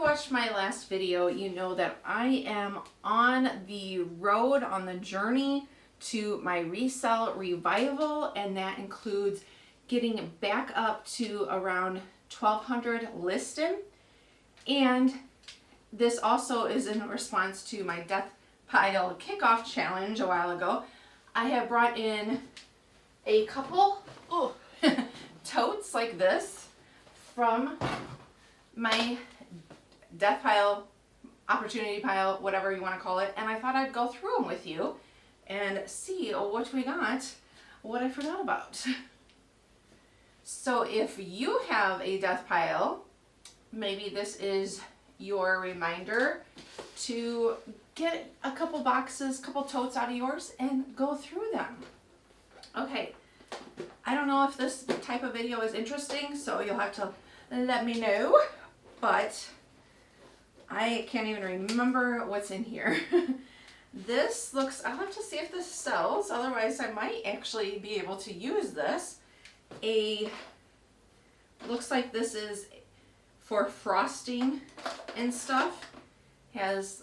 watched my last video, you know that I am on the road, on the journey to my Resale revival, and that includes getting back up to around 1,200 listed. And this also is in response to my Death Pile Kickoff Challenge a while ago. I have brought in a couple totes like this from my Death Pile, Opportunity Pile, whatever you want to call it, and I thought I'd go through them with you and see what we got, what I forgot about. So if you have a Death Pile, maybe this is your reminder to get a couple boxes, couple totes out of yours and go through them. Okay, I don't know if this type of video is interesting, so you'll have to let me know, but I can't even remember what's in here. This looks, I'll have to see if this sells, otherwise I might actually be able to use this. Looks like this is for frosting and stuff. Has,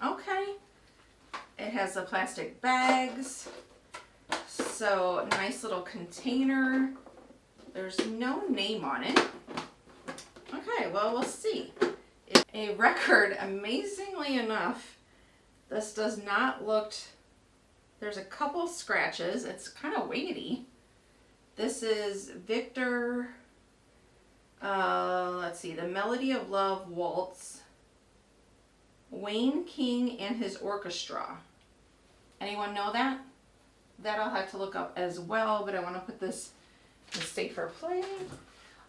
okay, it has the plastic bags, so nice little container. There's no name on it. Okay, well, we'll see. It's a record, amazingly enough. This does not look, there's a couple scratches. It's kind of weighty. This is Victor, let's see, the Melody of Love Waltz, Wayne King and his Orchestra. Anyone know that? That I'll have to look up as well, but I want to put this in a safer place.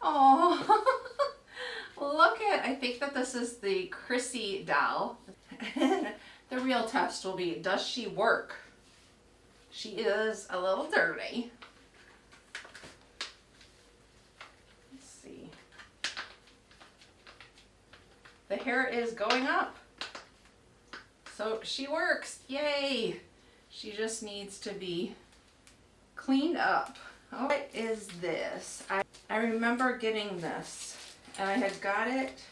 Oh, look at, I think that this is the Chrissy doll. The real test will be, does she work? She is a little dirty. Let's see. The hair is going up. So she works, yay. She just needs to be cleaned up. Oh, what is this? I remember getting this, and I had got it,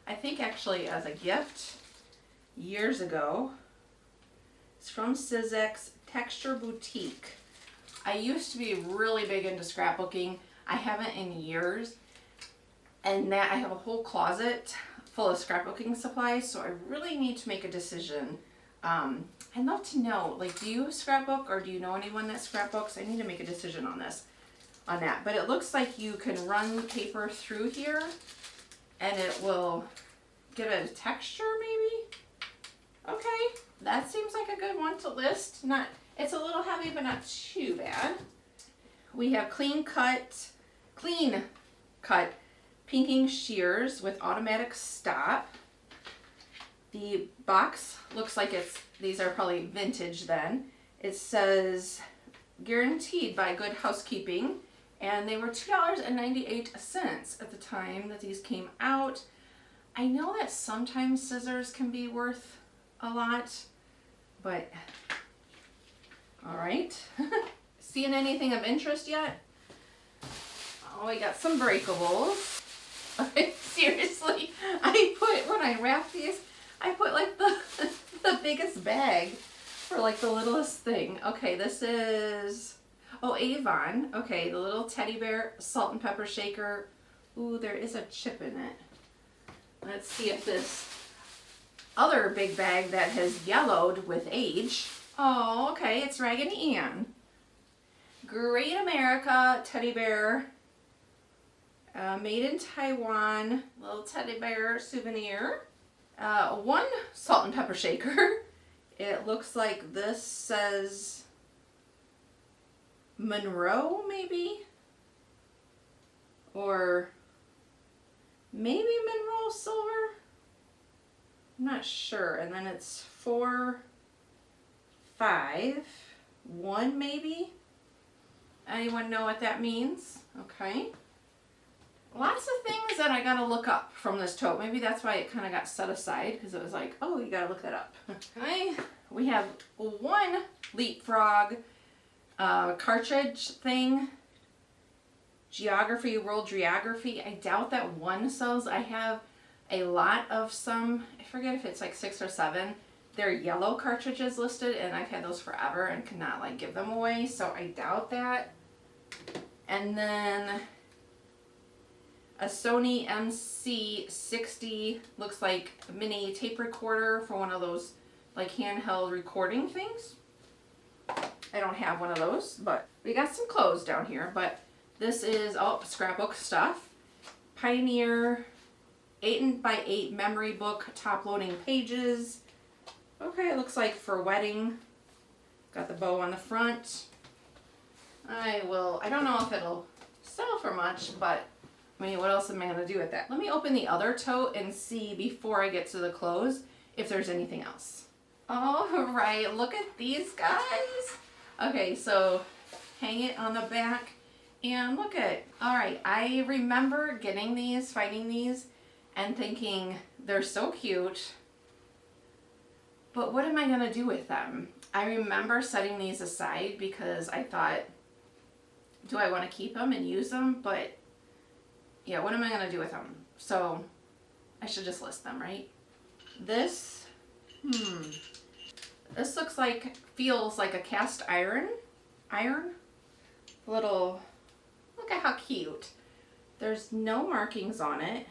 I think actually as a gift years ago. It's from Sizek's Texture Boutique. I used to be really big into scrapbooking. I haven't in years, and that I have a whole closet full of scrapbooking supplies, so I really need to make a decision. I'd love to know, like, do you scrapbook or do you know anyone that scrapbooks? I need to make a decision on this, on that. But it looks like you can run paper through here and it will give it a texture maybe. Okay, that seems like a good one to list. It's a little heavy, but not too bad. We have clean cut pinking shears with automatic stop. The box looks like these are probably vintage then. It says guaranteed by Good Housekeeping, and they were $2.98 at the time that these came out. I know that sometimes scissors can be worth a lot, but all right. Seeing anything of interest yet? Oh, we got some breakables. Seriously, when I wrap these, I put like the biggest bag for like the littlest thing. Okay, this is, oh, Avon. Okay, the little teddy bear salt and pepper shaker. Ooh, there is a chip in it. Let's see if this other big bag that has yellowed with age. Oh, okay, it's Raggedy Ann. Great America teddy bear. Made in Taiwan, little teddy bear souvenir. One salt and pepper shaker. It looks like this says Monroe, maybe? Or maybe Monroe Silver? I'm not sure. And then it's 4, 5, 1 maybe? Anyone know what that means? Okay. Lots of things that I gotta look up from this tote. Maybe that's why it kind of got set aside, because it was like, oh, you gotta look that up. Okay. We have one Leapfrog cartridge thing. Geography, World Geography. I doubt that one sells. I a lot of some, I forget if it's like 6 or 7, they're yellow cartridges listed, and I've had those forever and could not like give them away, so I doubt that. And then a Sony MC60, looks like a mini tape recorder for one of those like handheld recording things. I don't have one of those, but we got some clothes down here. But this is all scrapbook stuff. Pioneer 8x8 memory book, top loading pages. Okay, it looks like for wedding. Got the bow on the front. I don't know if it'll sell for much, but I mean, what else am I going to do with that? Let me open the other tote and see before I get to the clothes if there's anything else. All right, look at these guys. Okay, so hang it on the back and look at it. All right, I remember getting these, finding these, and thinking they're so cute, but what am I going to do with them? I remember setting these aside because I thought, do I want to keep them and use them? But yeah, what am I going to do with them? So I should just list them, right? This, this feels like a cast iron. Little, look at how cute. There's no markings on it.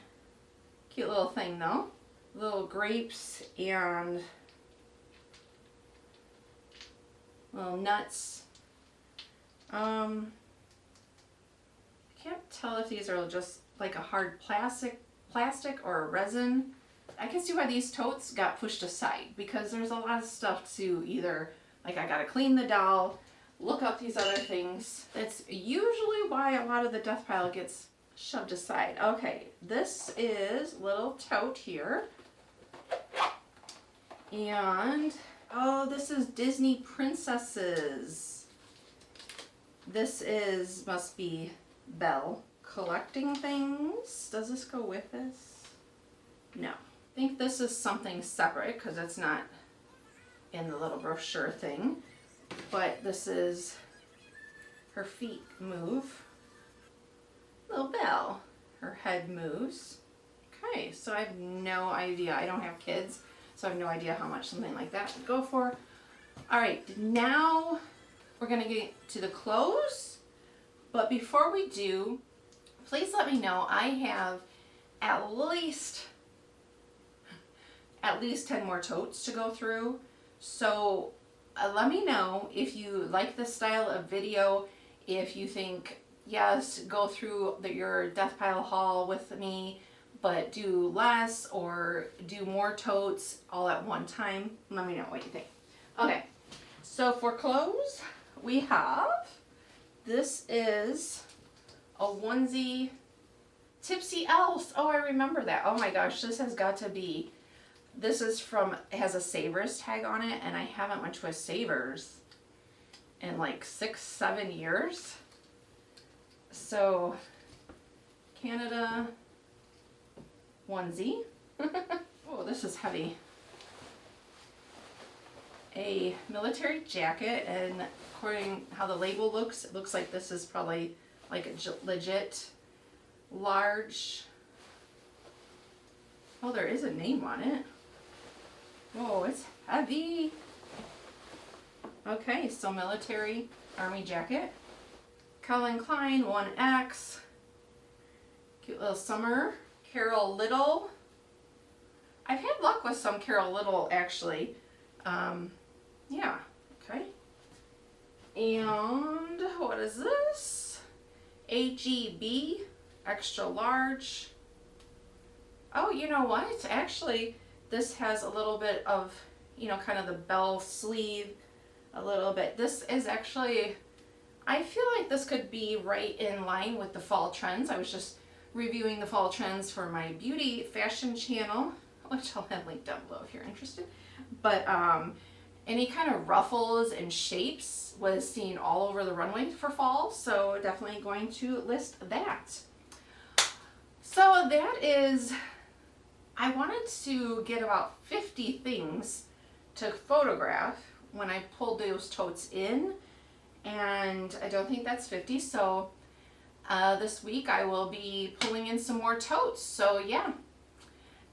Cute little thing though. Little grapes and little nuts. I can't tell if these are just like a hard plastic or a resin. I can see why these totes got pushed aside because there's a lot of stuff to either, like I gotta clean the doll, look up these other things. That's usually why a lot of the death pile gets shoved aside. Okay, this is a little tote here. And, oh, this is Disney princesses. This must be Belle. Collecting things. Does this go with this? No. I think this is something separate because it's not in the little brochure thing. But this is her feet move. Little Belle. Her head moves. Okay, so I have no idea. I don't have kids, so I have no idea how much something like that would go for. All right, now we're going to get to the clothes. But before we do, please let me know. I have at least 10 more totes to go through. So let me know if you like this style of video. If you think, yes, go through your death pile haul with me, but do less or do more totes all at one time. Let me know what you think. Okay, so for clothes, we have, this is a onesie, Tipsy Elves. Oh, I remember that. Oh my gosh, this has got to be, this is from, it has a Savers tag on it, and I haven't went to a Savers in like 6-7 years. So, Canada onesie. Oh, this is heavy. A military jacket, and according how the label looks, it looks like this is probably like a legit large. Oh, there is a name on it. Oh, it's heavy. Okay, so military army jacket. Calvin Klein 1X. Cute little summer. Carol Little. I've had luck with some Carol Little actually. Yeah, okay. And what is this? HEB, extra large. Oh, you know what? Actually, this has a little bit of, you know, kind of the bell sleeve, a little bit. This is actually, I feel like this could be right in line with the fall trends. I was just reviewing the fall trends for my beauty fashion channel, which I'll have linked down below if you're interested. But any kind of ruffles and shapes was seen all over the runway for fall, so definitely going to list that. So that is, I wanted to get about 50 things to photograph when I pulled those totes in, and I don't think that's 50, so this week I will be pulling in some more totes. So yeah,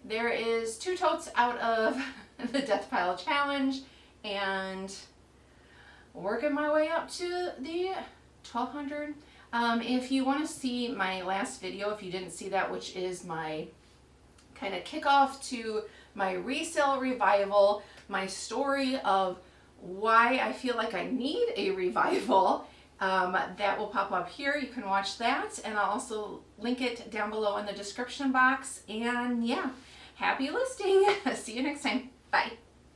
there is 2 totes out of the Death Pile Challenge, and working my way up to the 1200. If you want to see my last video, if you didn't see that, which is my kind of kickoff to my resale revival, my story of why I feel like I need a revival, that will pop up here. You can watch that, and I'll also link it down below in the description box. And yeah, happy listing. See you next time. Bye.